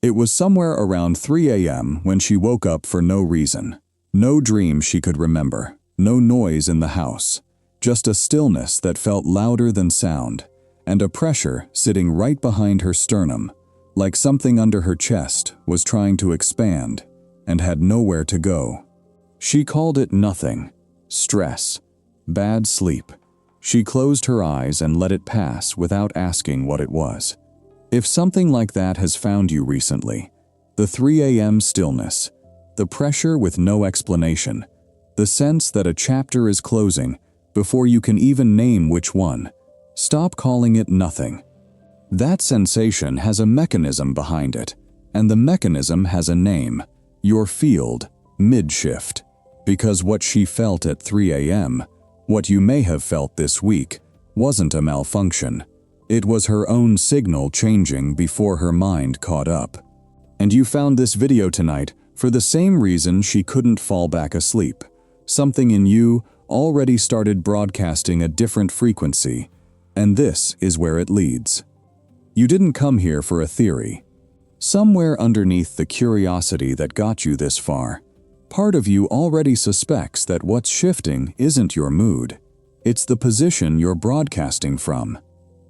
It was somewhere around 3 a.m. when she woke up for no reason. No dream she could remember, no noise in the house, just a stillness that felt louder than sound, and a pressure sitting right behind her sternum, like something under her chest was trying to expand and had nowhere to go. She called it nothing, stress, bad sleep. She closed her eyes and let it pass without asking what it was. If something like that has found you recently, the 3 a.m. stillness, the pressure with no explanation, the sense that a chapter is closing before you can even name which one, stop calling it nothing. That sensation has a mechanism behind it, and the mechanism has a name, your field, mid-shift. Because what she felt at 3 a.m., what you may have felt this week, wasn't a malfunction. It was her own signal changing before her mind caught up. And you found this video tonight for the same reason she couldn't fall back asleep. Something in you already started broadcasting a different frequency, and this is where it leads. You didn't come here for a theory. Somewhere underneath the curiosity that got you this far, part of you already suspects that what's shifting isn't your mood. It's the position you're broadcasting from.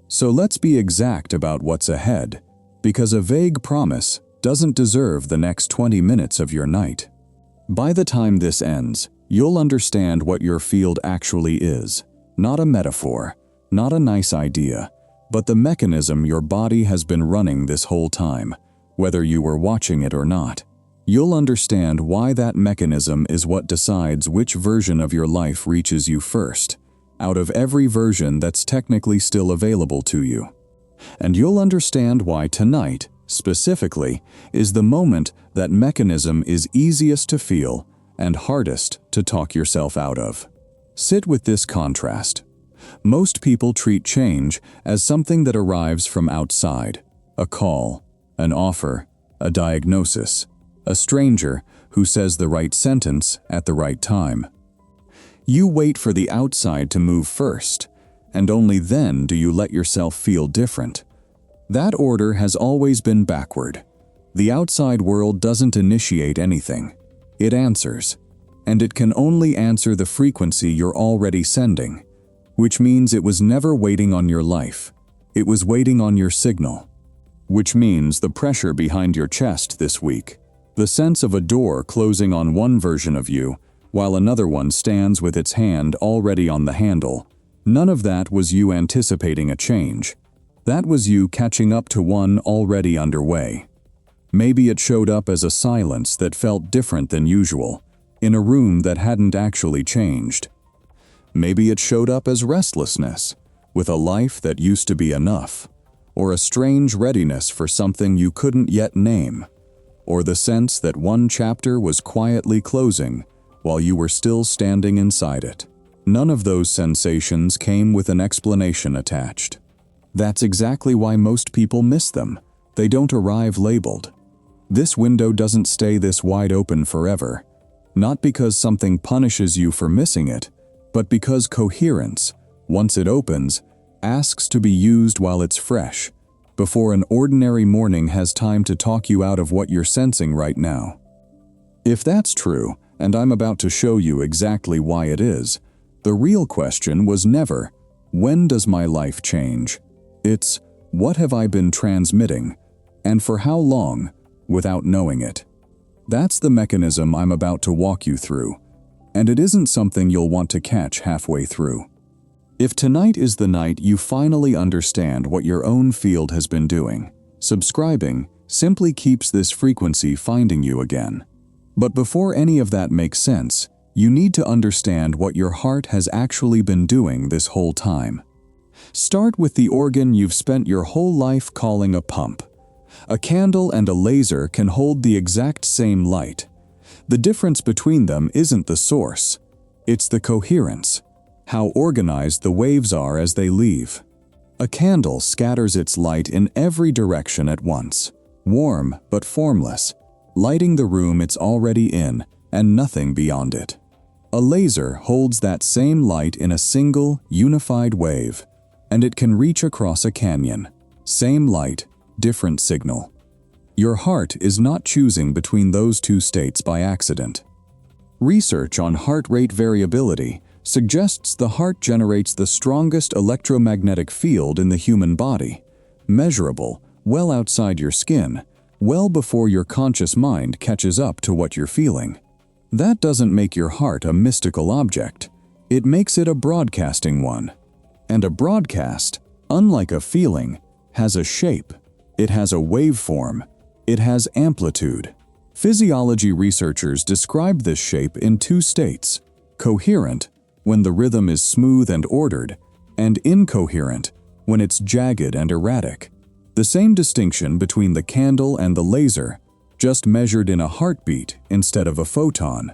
So let's be exact about what's ahead, because a vague promise doesn't deserve the next 20 minutes of your night. By the time this ends, you'll understand what your field actually is. Not a metaphor, not a nice idea, but the mechanism your body has been running this whole time, whether you were watching it or not. You'll understand why that mechanism is what decides which version of your life reaches you first, out of every version that's technically still available to you. And you'll understand why tonight, specifically, is the moment that mechanism is easiest to feel and hardest to talk yourself out of. Sit with this contrast. Most people treat change as something that arrives from outside, a call, an offer, a diagnosis, a stranger who says the right sentence at the right time. You wait for the outside to move first, and only then do you let yourself feel different. That order has always been backward. The outside world doesn't initiate anything. It answers, and it can only answer the frequency you're already sending, which means it was never waiting on your life. It was waiting on your signal, which means the pressure behind your chest this week, the sense of a door closing on one version of you while another one stands with its hand already on the handle. None of that was you anticipating a change. That was you catching up to one already underway. Maybe it showed up as a silence that felt different than usual, in a room that hadn't actually changed. Maybe it showed up as restlessness, with a life that used to be enough, or a strange readiness for something you couldn't yet name, or the sense that one chapter was quietly closing while you were still standing inside it. None of those sensations came with an explanation attached. That's exactly why most people miss them. They don't arrive labeled. This window doesn't stay this wide open forever, not because something punishes you for missing it, but because coherence, once it opens, asks to be used while it's fresh, before an ordinary morning has time to talk you out of what you're sensing right now. If that's true, and I'm about to show you exactly why it is, the real question was never, when does my life change? It's, what have I been transmitting, and for how long, without knowing it? That's the mechanism I'm about to walk you through, and it isn't something you'll want to catch halfway through. If tonight is the night you finally understand what your own field has been doing, subscribing simply keeps this frequency finding you again. But before any of that makes sense, you need to understand what your heart has actually been doing this whole time. Start with the organ you've spent your whole life calling a pump. A candle and a laser can hold the exact same light. The difference between them isn't the source, it's the coherence, how organized the waves are as they leave. A candle scatters its light in every direction at once, warm but formless, lighting the room it's already in and nothing beyond it. A laser holds that same light in a single, unified wave, and it can reach across a canyon. Same light, different signal. Your heart is not choosing between those two states by accident. Research on heart rate variability suggests the heart generates the strongest electromagnetic field in the human body, measurable, well outside your skin, well before your conscious mind catches up to what you're feeling. That doesn't make your heart a mystical object. It makes it a broadcasting one. And a broadcast, unlike a feeling, has a shape. It has a waveform. It has amplitude. Physiology researchers describe this shape in two states: coherent, when the rhythm is smooth and ordered, and incoherent, when it's jagged and erratic. The same distinction between the candle and the laser, just measured in a heartbeat instead of a photon.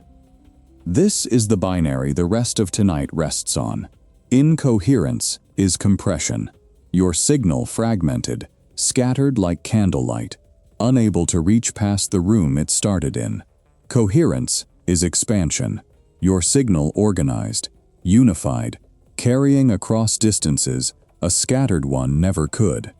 This is the binary the rest of tonight rests on. Incoherence is compression. Your signal fragmented, scattered like candlelight, unable to reach past the room it started in. Coherence is expansion. Your signal organized, unified, carrying across distances a scattered one never could.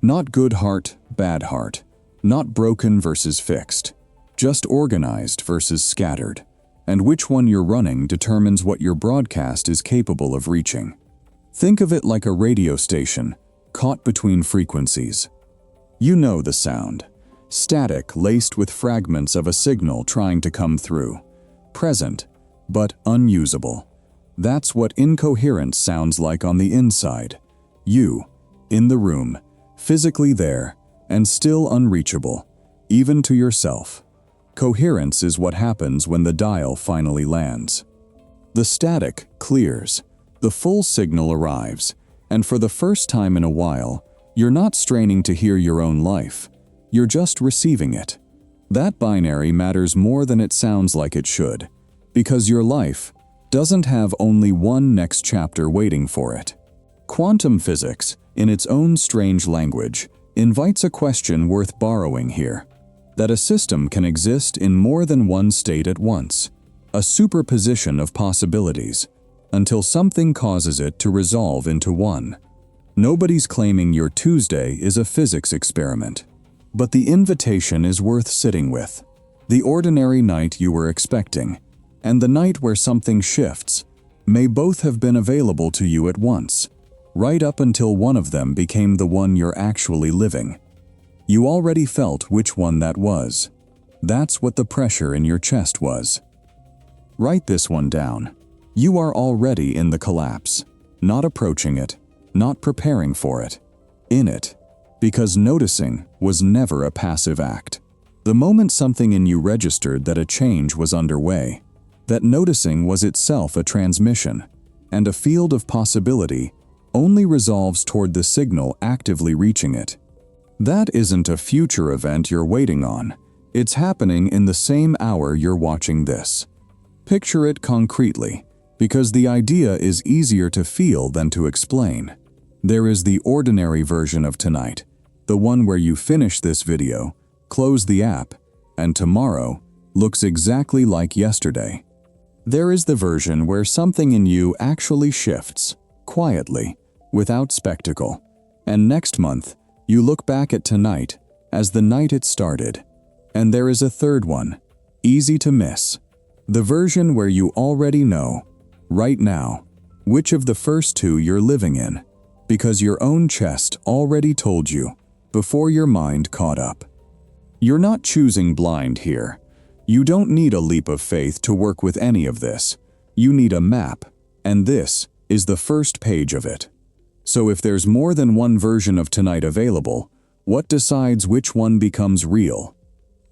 Not good heart, bad heart. Not broken versus fixed. Just organized versus scattered. And which one you're running determines what your broadcast is capable of reaching. Think of it like a radio station, caught between frequencies. You know the sound. Static laced with fragments of a signal trying to come through. Present, but unusable. That's what incoherence sounds like on the inside. You, in the room, physically there, and still unreachable, even to yourself. Coherence is what happens when the dial finally lands. The static clears, the full signal arrives, and for the first time in a while, you're not straining to hear your own life. You're just receiving it. That binary matters more than it sounds like it should, because your life doesn't have only one next chapter waiting for it. Quantum physics, in its own strange language, invites a question worth borrowing here: that a system can exist in more than one state at once, a superposition of possibilities, until something causes it to resolve into one. Nobody's claiming your Tuesday is a physics experiment, but the invitation is worth sitting with. The ordinary night you were expecting, and the night where something shifts, may both have been available to you at once, right up until one of them became the one you're actually living. You already felt which one that was. That's what the pressure in your chest was. Write this one down. You are already in the collapse, not approaching it, not preparing for it, in it, because noticing was never a passive act. The moment something in you registered that a change was underway, that noticing was itself a transmission, and a field of possibility only resolves toward the signal actively reaching it. That isn't a future event you're waiting on. It's happening in the same hour you're watching this. Picture it concretely, because the idea is easier to feel than to explain. There is the ordinary version of tonight, the one where you finish this video, close the app, and tomorrow looks exactly like yesterday. There is the version where something in you actually shifts, quietly, without spectacle, and next month, you look back at tonight as the night it started. And there is a third one, easy to miss, the version where you already know, right now, which of the first two you're living in, because your own chest already told you before your mind caught up. You're not choosing blind here. You don't need a leap of faith to work with any of this. You need a map, and this is the first page of it. So if there's more than one version of tonight available, what decides which one becomes real?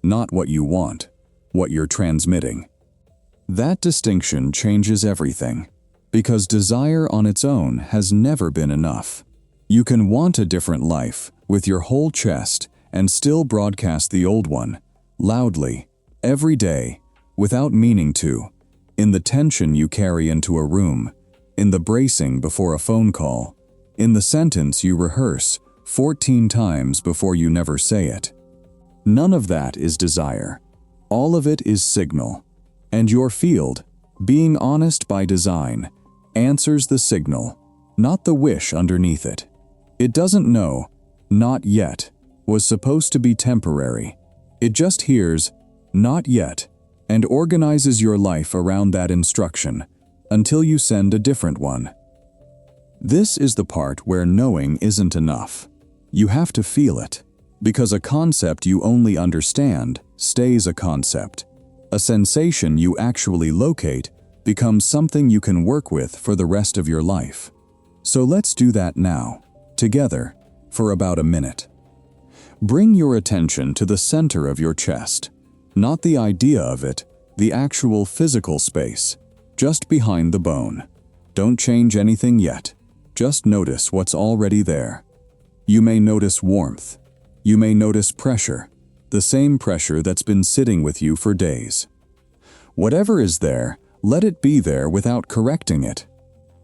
Not what you want, what you're transmitting. That distinction changes everything, because desire on its own has never been enough. You can want a different life with your whole chest and still broadcast the old one, loudly, every day, without meaning to, in the tension you carry into a room, in the bracing before a phone call, in the sentence you rehearse 14 times before you never say it. None of that is desire. All of it is signal. And your field, being honest by design, answers the signal, not the wish underneath it. It doesn't know, not yet, was supposed to be temporary. It just hears, "Not yet," and organizes your life around that instruction until you send a different one. This is the part where knowing isn't enough. You have to feel it, because a concept you only understand stays a concept. A sensation you actually locate becomes something you can work with for the rest of your life. So let's do that now, together, for about a minute. Bring your attention to the center of your chest, not the idea of it, the actual physical space, just behind the bone. Don't change anything yet. Just notice what's already there. You may notice warmth. You may notice pressure, the same pressure that's been sitting with you for days. Whatever is there, let it be there without correcting it.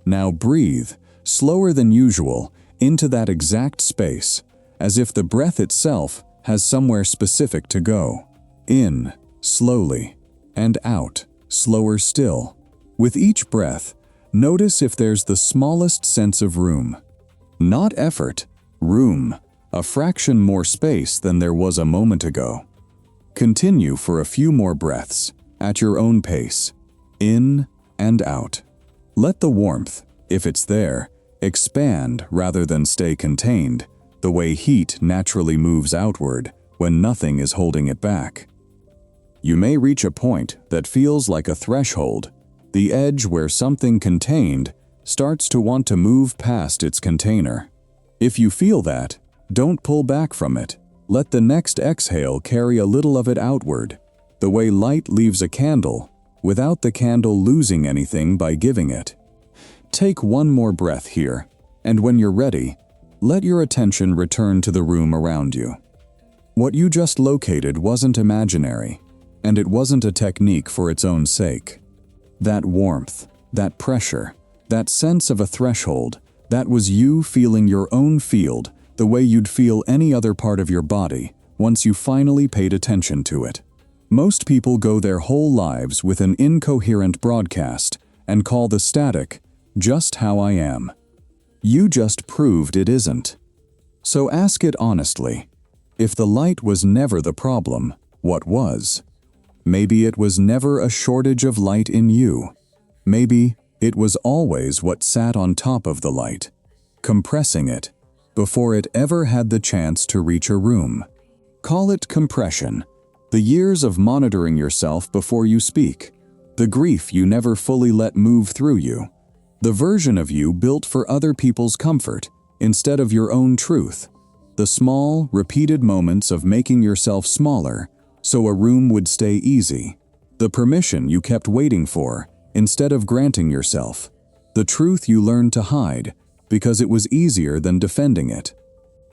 Now breathe, slower than usual, into that exact space, as if the breath itself has somewhere specific to go. In, slowly, and out, slower still. With each breath, notice if there's the smallest sense of room. Not effort, room, a fraction more space than there was a moment ago. Continue for a few more breaths, at your own pace, in and out. Let the warmth, if it's there, expand rather than stay contained, the way heat naturally moves outward when nothing is holding it back. You may reach a point that feels like a threshold, the edge where something contained starts to want to move past its container. If you feel that, don't pull back from it. Let the next exhale carry a little of it outward, the way light leaves a candle, without the candle losing anything by giving it. Take one more breath here, and when you're ready, let your attention return to the room around you. What you just located wasn't imaginary, and it wasn't a technique for its own sake. That warmth, that pressure, that sense of a threshold, that was you feeling your own field the way you'd feel any other part of your body once you finally paid attention to it. Most people go their whole lives with an incoherent broadcast and call the static just how I am. You just proved it isn't. So ask it honestly. If the light was never the problem, what was? Maybe it was never a shortage of light in you. Maybe it was always what sat on top of the light, compressing it, before it ever had the chance to reach a room. Call it compression, the years of monitoring yourself before you speak, the grief you never fully let move through you, the version of you built for other people's comfort instead of your own truth, the small, repeated moments of making yourself smaller so a room would stay easy, the permission you kept waiting for instead of granting yourself, the truth you learned to hide because it was easier than defending it.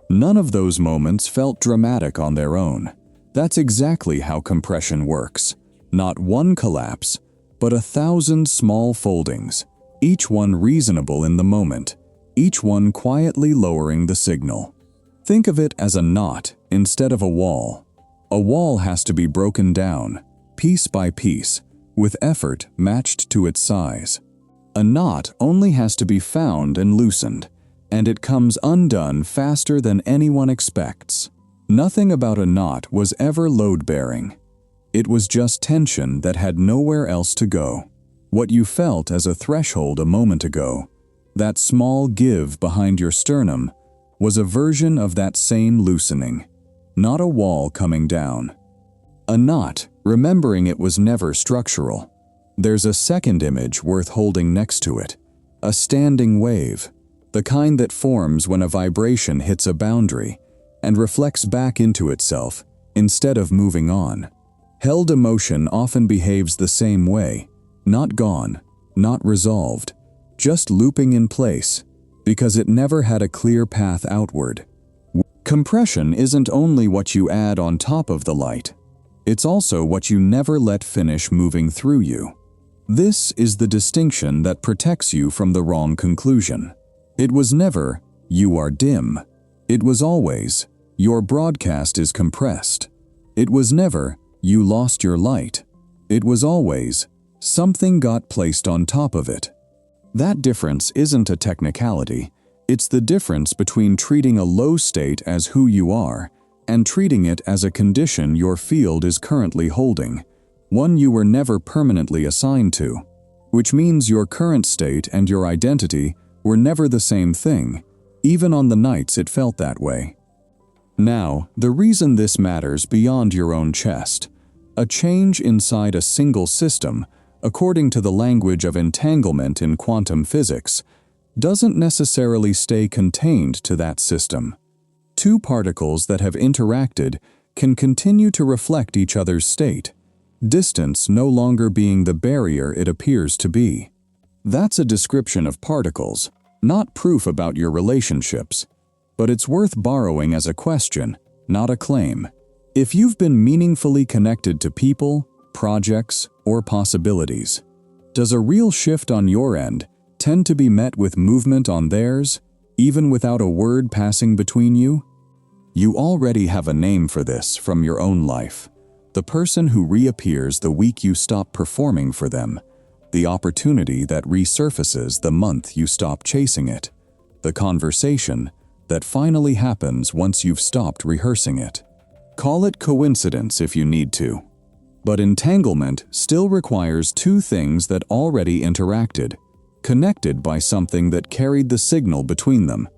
None of those moments felt dramatic on their own. That's exactly how compression works. Not one collapse, but 1,000 small foldings, each one reasonable in the moment, each one quietly lowering the signal. Think of it as a knot instead of a wall. A wall has to be broken down, piece by piece, with effort matched to its size. A knot only has to be found and loosened, and it comes undone faster than anyone expects. Nothing about a knot was ever load-bearing. It was just tension that had nowhere else to go. What you felt as a threshold a moment ago, that small give behind your sternum, was a version of that same loosening, not a wall coming down. A knot, remembering it was never structural. There's a second image worth holding next to it, a standing wave, the kind that forms when a vibration hits a boundary and reflects back into itself instead of moving on. Held emotion often behaves the same way, not gone, not resolved, just looping in place, because it never had a clear path outward. Compression isn't only what you add on top of the light, it's also what you never let finish moving through you. This is the distinction that protects you from the wrong conclusion. It was never, "You are dim." It was always, "Your broadcast is compressed." It was never, "You lost your light." It was always, "Something got placed on top of it." That difference isn't a technicality. It's the difference between treating a low state as who you are and treating it as a condition your field is currently holding, one you were never permanently assigned to, which means your current state and your identity were never the same thing, even on the nights it felt that way. Now, the reason this matters beyond your own chest, a change inside a single system, according to the language of entanglement in quantum physics, doesn't necessarily stay contained to that system. Two particles that have interacted can continue to reflect each other's state, distance no longer being the barrier it appears to be. That's a description of particles, not proof about your relationships, but it's worth borrowing as a question, not a claim. If you've been meaningfully connected to people, projects, or possibilities, does a real shift on your end tend to be met with movement on theirs, even without a word passing between you? You already have a name for this from your own life. The person who reappears the week you stop performing for them. The opportunity that resurfaces the month you stop chasing it. The conversation that finally happens once you've stopped rehearsing it. Call it coincidence if you need to. But entanglement still requires two things that already interacted, connected by something that carried the signal between them.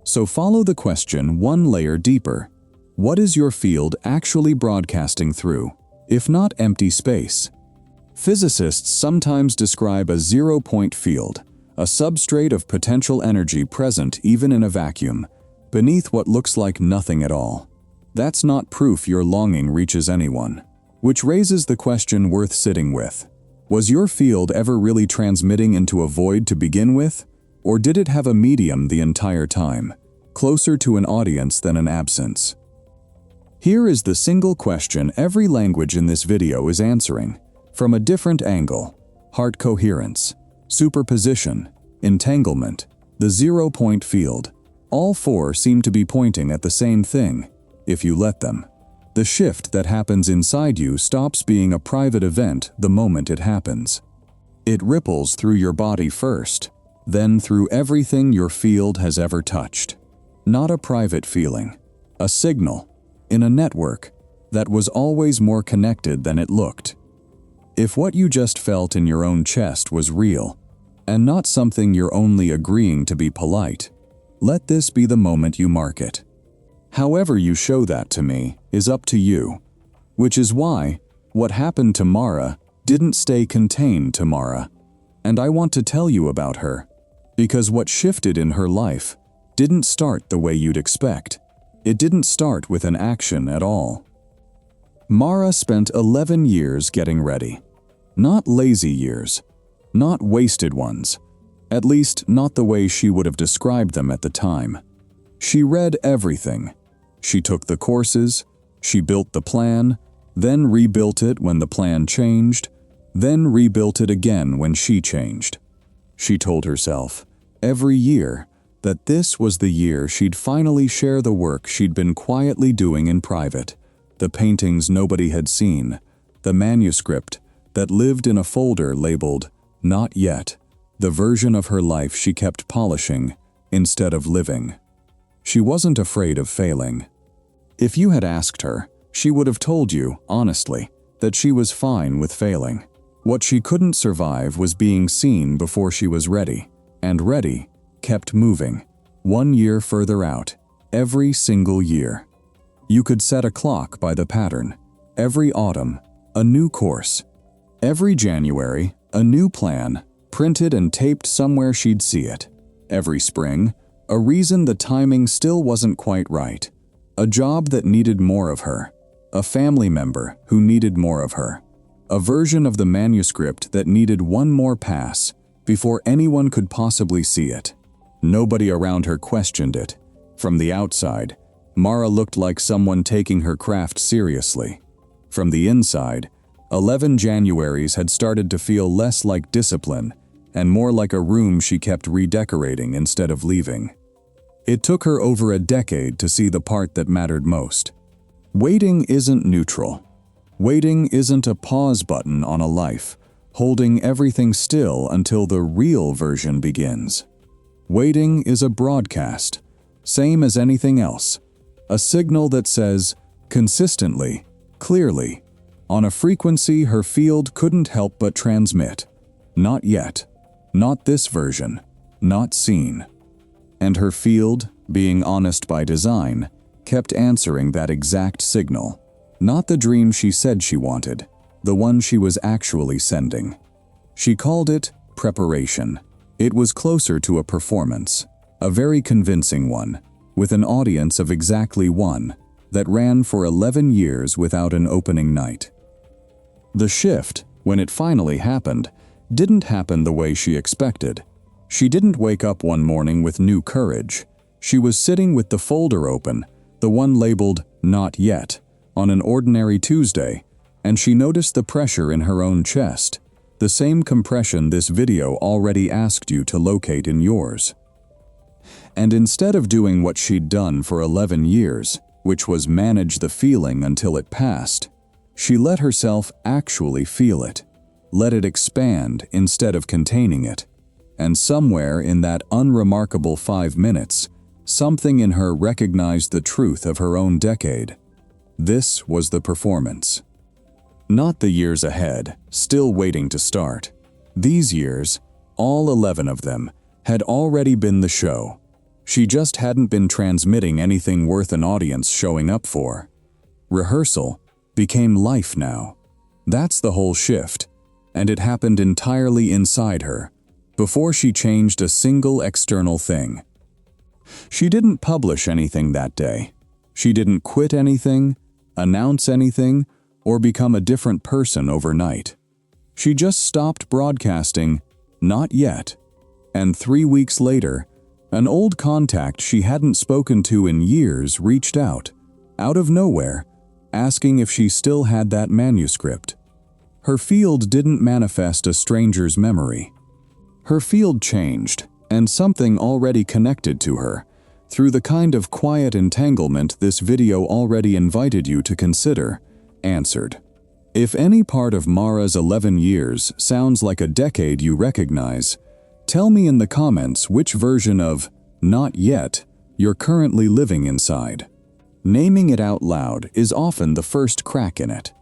So follow the question one layer deeper. What is your field actually broadcasting through, if not empty space? Physicists sometimes describe a zero-point field, a substrate of potential energy present even in a vacuum, beneath what looks like nothing at all. That's not proof your longing reaches anyone. Which raises the question worth sitting with. Was your field ever really transmitting into a void to begin with? Or did it have a medium the entire time, closer to an audience than an absence? Here is the single question every language in this video is answering, from a different angle: heart coherence, superposition, entanglement, the zero-point field. All four seem to be pointing at the same thing, if you let them. The shift that happens inside you stops being a private event the moment it happens. It ripples through your body first, then through everything your field has ever touched. Not a private feeling, a signal, in a network that was always more connected than it looked. If what you just felt in your own chest was real, and not something you're only agreeing to be polite, let this be the moment you mark it. However you show that to me is up to you, which is why what happened to Mara didn't stay contained to Mara. And I want to tell you about her, because what shifted in her life didn't start the way you'd expect. It didn't start with an action at all. Mara spent 11 years getting ready. Not lazy years, not wasted ones, at least not the way she would have described them at the time. She read everything. She took the courses, she built the plan, then rebuilt it when the plan changed, then rebuilt it again when she changed. She told herself, every year, that this was the year she'd finally share the work she'd been quietly doing in private, the paintings nobody had seen, the manuscript that lived in a folder labeled, "Not Yet," the version of her life she kept polishing instead of living. She wasn't afraid of failing. If you had asked her, she would have told you, honestly, that she was fine with failing. What she couldn't survive was being seen before she was ready, and ready kept moving, 1 year further out, every single year. You could set a clock by the pattern. Every autumn, a new course. Every January, a new plan, printed and taped somewhere she'd see it. Every spring, a reason the timing still wasn't quite right. A job that needed more of her. A family member who needed more of her. A version of the manuscript that needed one more pass before anyone could possibly see it. Nobody around her questioned it. From the outside, Mara looked like someone taking her craft seriously. From the inside, 11 Januaries had started to feel less like discipline and more like a room she kept redecorating instead of leaving. It took her over a decade to see the part that mattered most. Waiting isn't neutral. Waiting isn't a pause button on a life, holding everything still until the real version begins. Waiting is a broadcast, same as anything else. A signal that says, consistently, clearly, on a frequency her field couldn't help but transmit. Not yet. Not this version. Not seen. And her field, being honest by design, kept answering that exact signal. Not the dream she said she wanted, the one she was actually sending. She called it preparation. It was closer to a performance, a very convincing one, with an audience of exactly one, that ran for 11 years without an opening night. The shift, when it finally happened, didn't happen the way she expected. She didn't wake up one morning with new courage. She was sitting with the folder open, the one labeled "Not Yet," on an ordinary Tuesday, and she noticed the pressure in her own chest, the same compression this video already asked you to locate in yours. And instead of doing what she'd done for 11 years, which was manage the feeling until it passed, she let herself actually feel it, let it expand instead of containing it. And somewhere in that unremarkable 5 minutes, something in her recognized the truth of her own decade. This was the performance. Not the years ahead, still waiting to start. These years, all 11 of them, had already been the show. She just hadn't been transmitting anything worth an audience showing up for. Rehearsal became life now. That's the whole shift, and it happened entirely inside her, before she changed a single external thing. She didn't publish anything that day. She didn't quit anything, announce anything, or become a different person overnight. She just stopped broadcasting, "Not yet." And 3 weeks later, an old contact she hadn't spoken to in years reached out of nowhere, asking if she still had that manuscript. Her field didn't manifest a stranger's memory. Her field changed, and something already connected to her, through the kind of quiet entanglement this video already invited you to consider, answered. If any part of Mara's 11 years sounds like a decade you recognize, tell me in the comments which version of "Not Yet" you're currently living inside. Naming it out loud is often the first crack in it.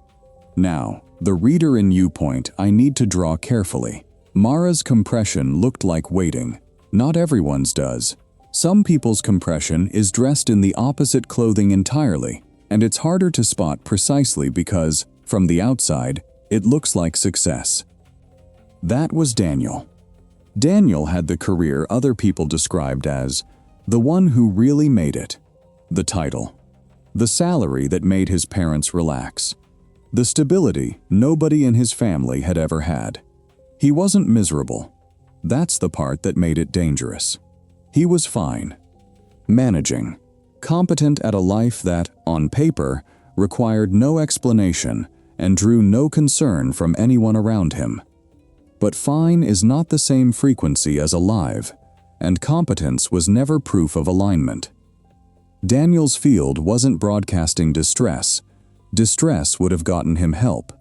Now, the reader in you point I need to draw carefully. Mara's compression looked like waiting. Not everyone's does. Some people's compression is dressed in the opposite clothing entirely, and it's harder to spot precisely because, from the outside, it looks like success. That was Daniel. Daniel had the career other people described as the one who really made it. The title. The salary that made his parents relax. The stability nobody in his family had ever had. He wasn't miserable. That's the part that made it dangerous. He was fine. Managing. Competent at a life that, on paper, required no explanation and drew no concern from anyone around him. But fine is not the same frequency as alive, and competence was never proof of alignment. Daniel's field wasn't broadcasting distress. Distress would have gotten him help.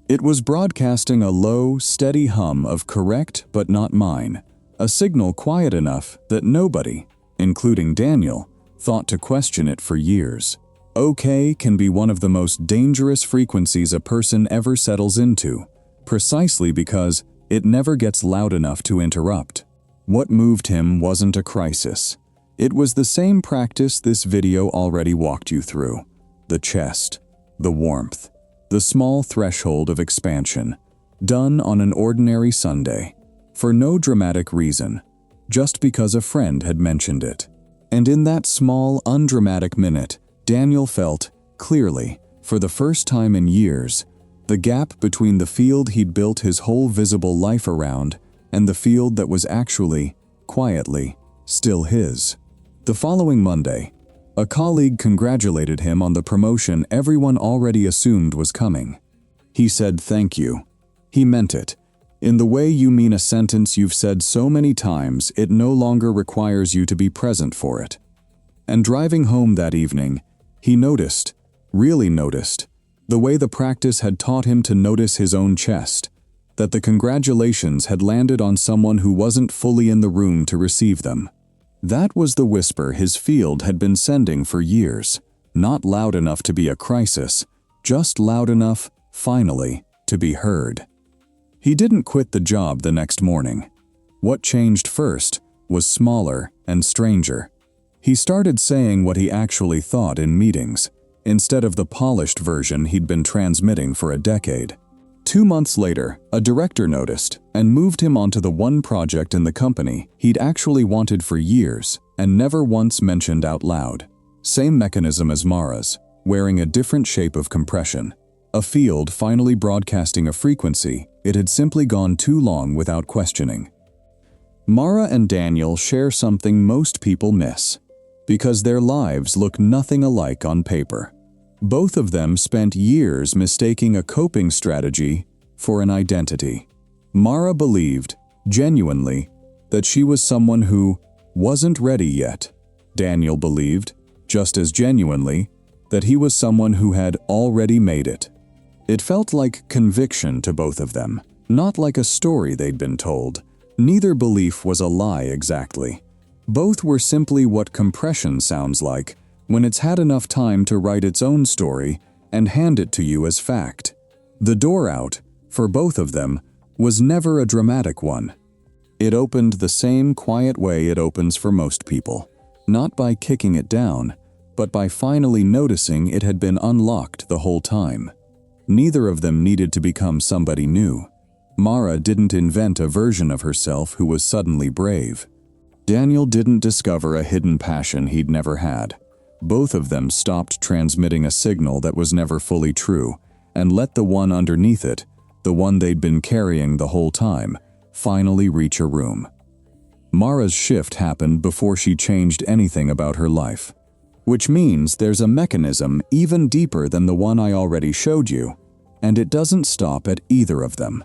It was broadcasting a low, steady hum of correct but not mine, a signal quiet enough that nobody, including Daniel, thought to question it for years. Okay can be one of the most dangerous frequencies a person ever settles into, precisely because it never gets loud enough to interrupt. What moved him wasn't a crisis. It was the same practice this video already walked you through. The chest, the warmth, the small threshold of expansion, done on an ordinary Sunday, for no dramatic reason, just because a friend had mentioned it. And in that small, undramatic minute, Daniel felt, clearly, for the first time in years, the gap between the field he'd built his whole visible life around and the field that was actually, quietly, still his. The following Monday, a colleague congratulated him on the promotion everyone already assumed was coming. He said thank you. He meant it. In the way you mean a sentence you've said so many times it no longer requires you to be present for it. And driving home that evening, he noticed, really noticed, the way the practice had taught him to notice his own chest, that the congratulations had landed on someone who wasn't fully in the room to receive them. That was the whisper his field had been sending for years, not loud enough to be a crisis, just loud enough, finally, to be heard. He didn't quit the job the next morning. What changed first was smaller and stranger. He started saying what he actually thought in meetings, instead of the polished version he'd been transmitting for a decade. 2 months later, a director noticed and moved him onto the one project in the company he'd actually wanted for years and never once mentioned out loud. Same mechanism as Mara's, wearing a different shape of compression. A field finally broadcasting a frequency it had simply gone too long without questioning. Mara and Daniel share something most people miss, because their lives look nothing alike on paper. Both of them spent years mistaking a coping strategy for an identity. Mara believed, genuinely, that she was someone who wasn't ready yet. Daniel believed, just as genuinely, that he was someone who had already made it. It felt like conviction to both of them, not like a story they'd been told. Neither belief was a lie exactly. Both were simply what compression sounds like when it's had enough time to write its own story and hand it to you as fact. The door out, for both of them, was never a dramatic one. It opened the same quiet way it opens for most people, not by kicking it down, but by finally noticing it had been unlocked the whole time. Neither of them needed to become somebody new. Mara didn't invent a version of herself who was suddenly brave. Daniel didn't discover a hidden passion he'd never had. Both of them stopped transmitting a signal that was never fully true and let the one underneath it, the one they'd been carrying the whole time, finally reach a room. Mara's shift happened before she changed anything about her life, which means there's a mechanism even deeper than the one I already showed you, and it doesn't stop at either of them.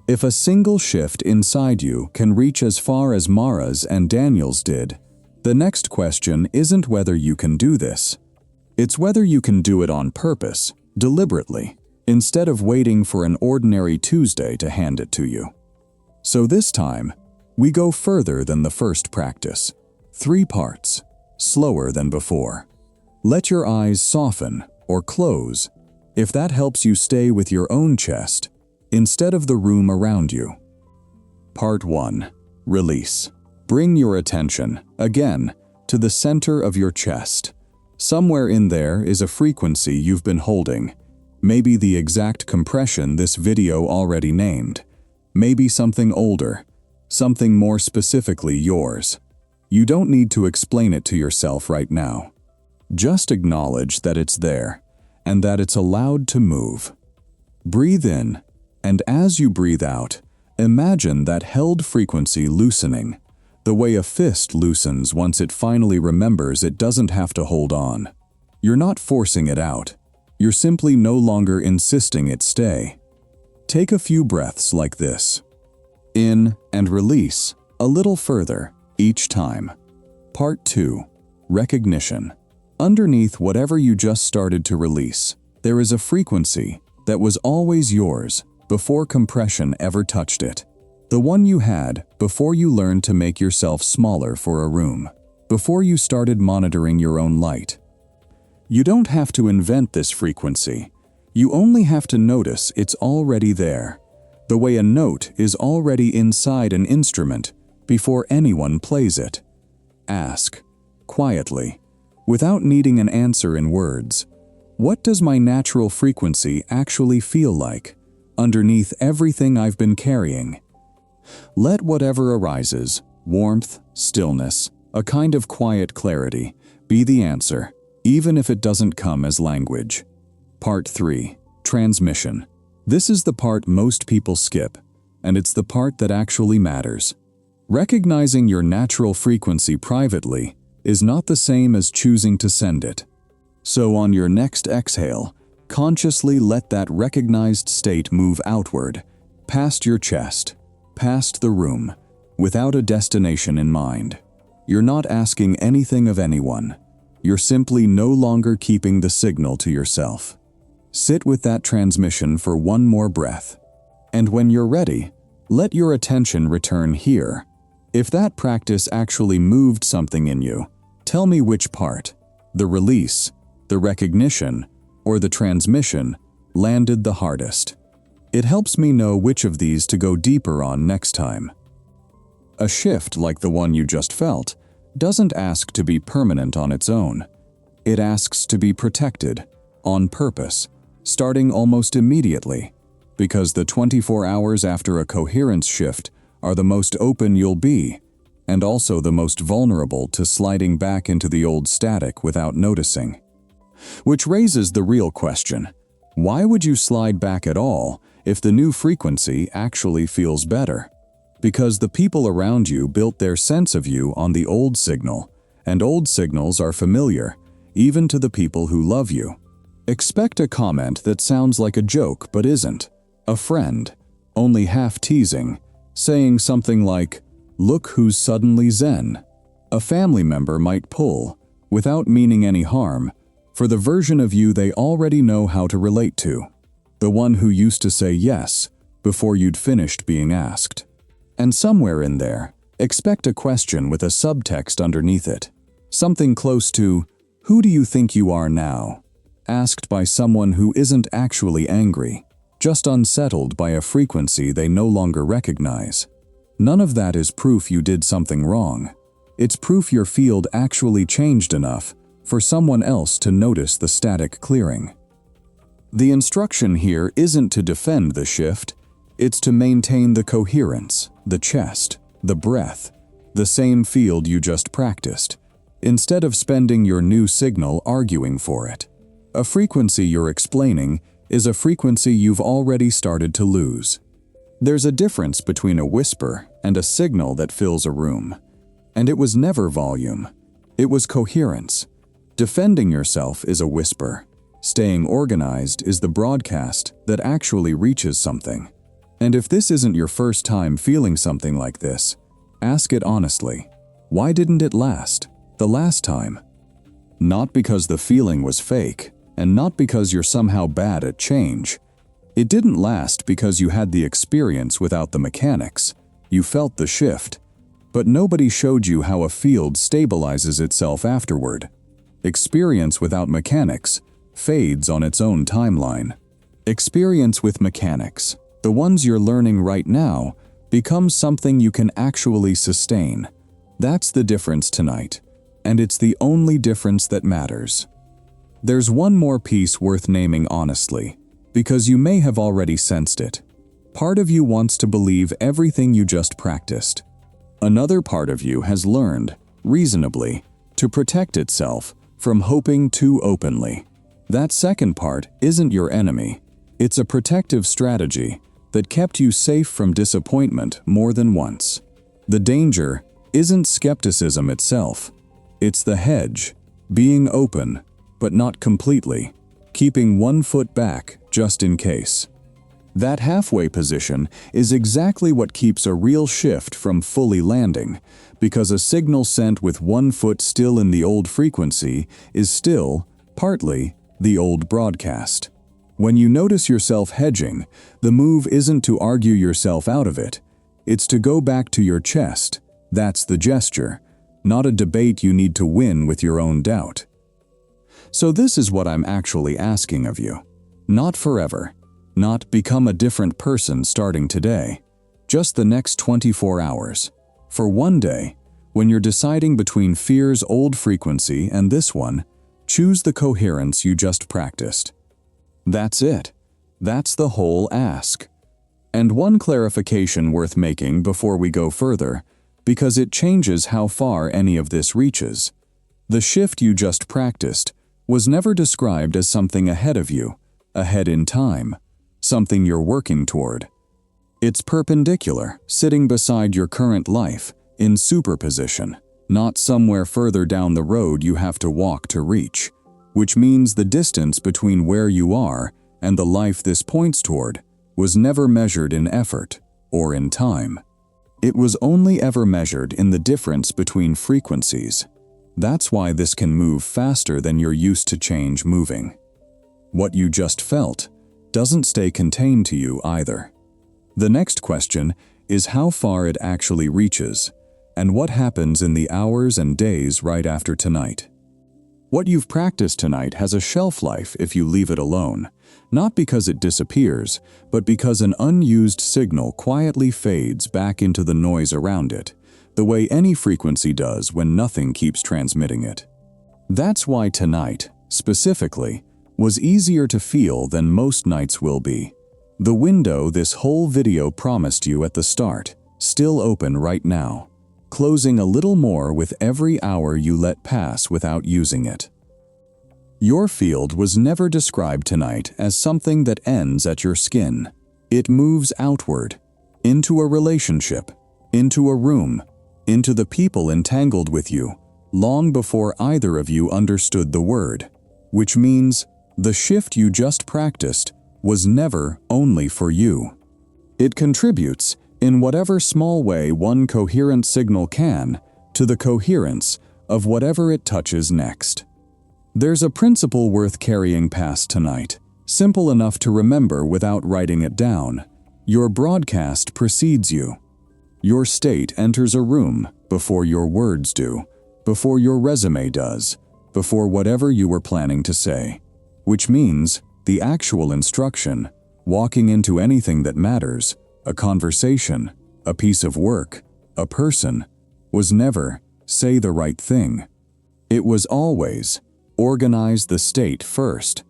If a single shift inside you can reach as far as Mara's and Daniel's did, the next question isn't whether you can do this. It's whether you can do it on purpose, deliberately, instead of waiting for an ordinary Tuesday to hand it to you. So this time, we go further than the first practice. 3 parts, slower than before. Let your eyes soften or close if that helps you stay with your own chest instead of the room around you. Part 1. Release. Bring your attention, again, to the center of your chest. Somewhere in there is a frequency you've been holding. Maybe the exact compression this video already named. Maybe something older, something more specifically yours. You don't need to explain it to yourself right now. Just acknowledge that it's there, and that it's allowed to move. Breathe in, and as you breathe out, imagine that held frequency loosening, the way a fist loosens once it finally remembers it doesn't have to hold on. You're not forcing it out. You're simply no longer insisting it stay. Take a few breaths like this. In and release a little further each time. Part 2. Recognition. Underneath whatever you just started to release, there is a frequency that was always yours before compression ever touched it. The one you had before you learned to make yourself smaller for a room, before you started monitoring your own light. You don't have to invent this frequency. You only have to notice it's already there, the way a note is already inside an instrument before anyone plays it. Ask, quietly, without needing an answer in words, what does my natural frequency actually feel like, underneath everything I've been carrying? Let whatever arises, warmth, stillness, a kind of quiet clarity, be the answer, even if it doesn't come as language. Part 3. Transmission. This is the part most people skip, and it's the part that actually matters. Recognizing your natural frequency privately is not the same as choosing to send it. So on your next exhale, consciously let that recognized state move outward, past your chest, past the room, without a destination in mind. You're not asking anything of anyone. You're simply no longer keeping the signal to yourself. Sit with that transmission for one more breath. And when you're ready, let your attention return here, If that practice actually moved something in you, tell me which part, the release, the recognition, or the transmission, landed the hardest. It helps me know which of these to go deeper on next time. A shift like the one you just felt doesn't ask to be permanent on its own. It asks to be protected, on purpose, starting almost immediately, because the 24 hours after a coherence shift are the most open you'll be, and also the most vulnerable to sliding back into the old static without noticing. Which raises the real question: why would you slide back at all if the new frequency actually feels better? Because the people around you built their sense of you on the old signal, and old signals are familiar, even to the people who love you. Expect a comment that sounds like a joke but isn't. A friend, only half teasing, saying something like, "Look who's suddenly zen." A family member might pull, without meaning any harm, for the version of you they already know how to relate to. The one who used to say yes before you'd finished being asked. And somewhere in there, expect a question with a subtext underneath it. Something close to, "Who do you think you are now?" asked by someone who isn't actually angry, just unsettled by a frequency they no longer recognize. None of that is proof you did something wrong. It's proof your field actually changed enough for someone else to notice the static clearing. The instruction here isn't to defend the shift, it's to maintain the coherence, the chest, the breath, the same field you just practiced, instead of spending your new signal arguing for it. A frequency you're explaining is a frequency you've already started to lose. There's a difference between a whisper and a signal that fills a room. And it was never volume. It was coherence. Defending yourself is a whisper. Staying organized is the broadcast that actually reaches something. And if this isn't your first time feeling something like this, ask it honestly. Why didn't it last the last time? Not because the feeling was fake, and not because you're somehow bad at change. It didn't last because you had the experience without the mechanics. You felt the shift. But nobody showed you how a field stabilizes itself afterward. Experience without mechanics fades on its own timeline. Experience with mechanics, the ones you're learning right now, becomes something you can actually sustain. That's the difference tonight, and it's the only difference that matters. There's one more piece worth naming honestly, because you may have already sensed it. Part of you wants to believe everything you just practiced. Another part of you has learned, reasonably, to protect itself from hoping too openly. That second part isn't your enemy. It's a protective strategy that kept you safe from disappointment more than once. The danger isn't skepticism itself. It's the hedge, being open, but not completely, keeping one foot back just in case. That halfway position is exactly what keeps a real shift from fully landing, because a signal sent with one foot still in the old frequency is still, partly, the old broadcast. When you notice yourself hedging, the move isn't to argue yourself out of it. It's to go back to your chest. That's the gesture, not a debate you need to win with your own doubt. So this is what I'm actually asking of you. Not forever. Not become a different person starting today. Just the next 24 hours. For one day, when you're deciding between fear's old frequency and this one, choose the coherence you just practiced. That's it. That's the whole ask. And one clarification worth making before we go further, because it changes how far any of this reaches. The shift you just practiced was never described as something ahead of you, ahead in time, something you're working toward. It's perpendicular, sitting beside your current life, in superposition, not somewhere further down the road you have to walk to reach, which means the distance between where you are and the life this points toward was never measured in effort or in time. It was only ever measured in the difference between frequencies. That's why this can move faster than you're used to change moving. What you just felt doesn't stay contained to you either. The next question is how far it actually reaches, and what happens in the hours and days right after tonight. What you've practiced tonight has a shelf life if you leave it alone, not because it disappears, but because an unused signal quietly fades back into the noise around it, the way any frequency does when nothing keeps transmitting it. That's why tonight, specifically, was easier to feel than most nights will be. The window this whole video promised you at the start, still open right now, closing a little more with every hour you let pass without using it. Your field was never described tonight as something that ends at your skin. It moves outward, into a relationship, into a room, into the people entangled with you, long before either of you understood the word, which means the shift you just practiced was never only for you. It contributes, in whatever small way one coherent signal can, to the coherence of whatever it touches next. There's a principle worth carrying past tonight, simple enough to remember without writing it down. Your broadcast precedes you. Your state enters a room before your words do, before your resume does, before whatever you were planning to say. Which means the actual instruction, walking into anything that matters, a conversation, a piece of work, a person, was never, say the right thing. It was always, organize the state first.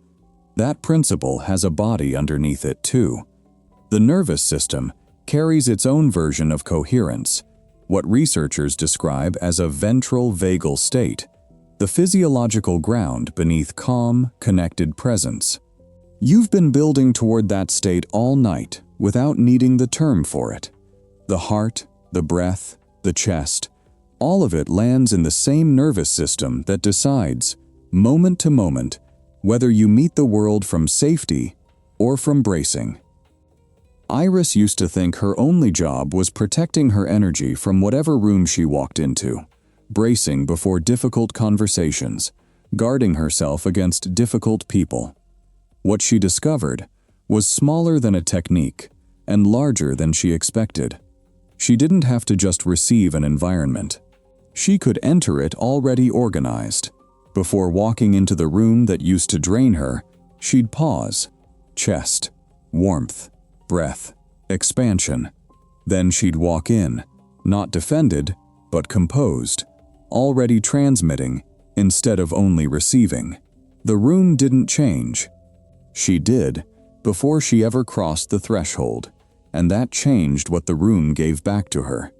That principle has a body underneath it too. The nervous system carries its own version of coherence, what researchers describe as a ventral vagal state, the physiological ground beneath calm, connected presence. You've been building toward that state all night without needing the term for it. The heart, the breath, the chest, all of it lands in the same nervous system that decides, moment to moment, whether you meet the world from safety or from bracing. Iris used to think her only job was protecting her energy from whatever room she walked into, bracing before difficult conversations, guarding herself against difficult people. What she discovered was smaller than a technique and larger than she expected. She didn't have to just receive an environment. She could enter it already organized. Before walking into the room that used to drain her, she'd pause. Chest, warmth, breath, expansion. Then she'd walk in, not defended, but composed, already transmitting instead of only receiving. The room didn't change. She did, before she ever crossed the threshold, and that changed what the room gave back to her.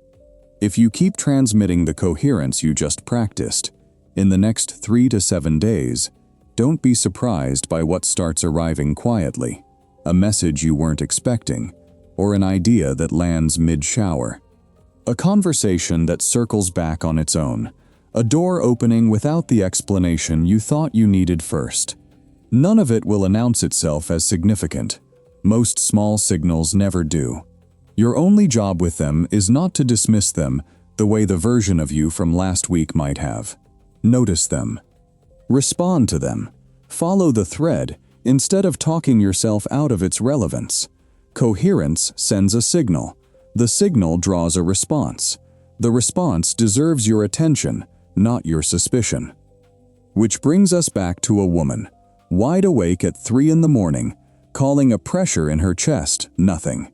If you keep transmitting the coherence you just practiced, in the next 3 to 7 days, don't be surprised by what starts arriving quietly, a message you weren't expecting, or an idea that lands mid-shower. A conversation that circles back on its own, a door opening without the explanation you thought you needed first. None of it will announce itself as significant. Most small signals never do. Your only job with them is not to dismiss them the way the version of you from last week might have. Notice them. Respond to them. Follow the thread instead of talking yourself out of its relevance. Coherence sends a signal. The signal draws a response. The response deserves your attention, not your suspicion. Which brings us back to a woman, wide awake at 3 in the morning, calling a pressure in her chest nothing.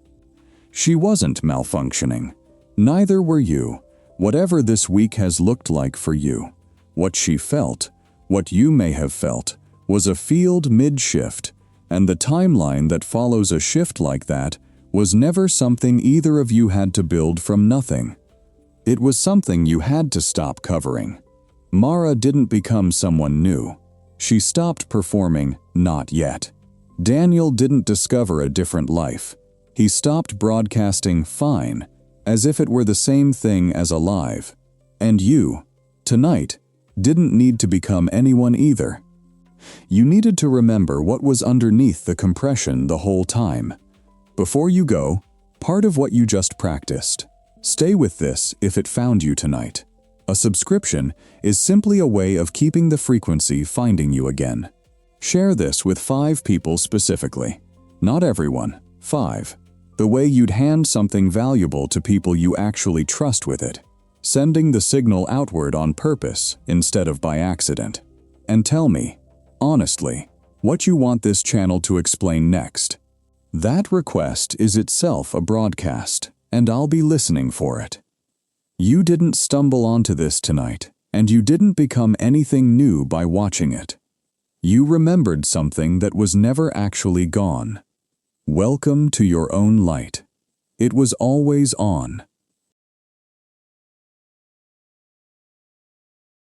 She wasn't malfunctioning. Neither were you, whatever this week has looked like for you. What she felt, what you may have felt, was a field mid-shift, and the timeline that follows a shift like that was never something either of you had to build from nothing. It was something you had to stop covering. Mara didn't become someone new. She stopped performing, not yet. Daniel didn't discover a different life. He stopped broadcasting fine, as if it were the same thing as alive. And you, tonight, didn't need to become anyone either. You needed to remember what was underneath the compression the whole time. Before you go, part of what you just practiced. Stay with this if it found you tonight. A subscription is simply a way of keeping the frequency finding you again. Share this with 5 people specifically. Not everyone, 5. The way you'd hand something valuable to people you actually trust with it. sending the signal outward on purpose instead of by accident. And tell me, honestly, what you want this channel to explain next. That request is itself a broadcast, and I'll be listening for it. You didn't stumble onto this tonight, and you didn't become anything new by watching it. You remembered something that was never actually gone. Welcome to your own light. It was always on,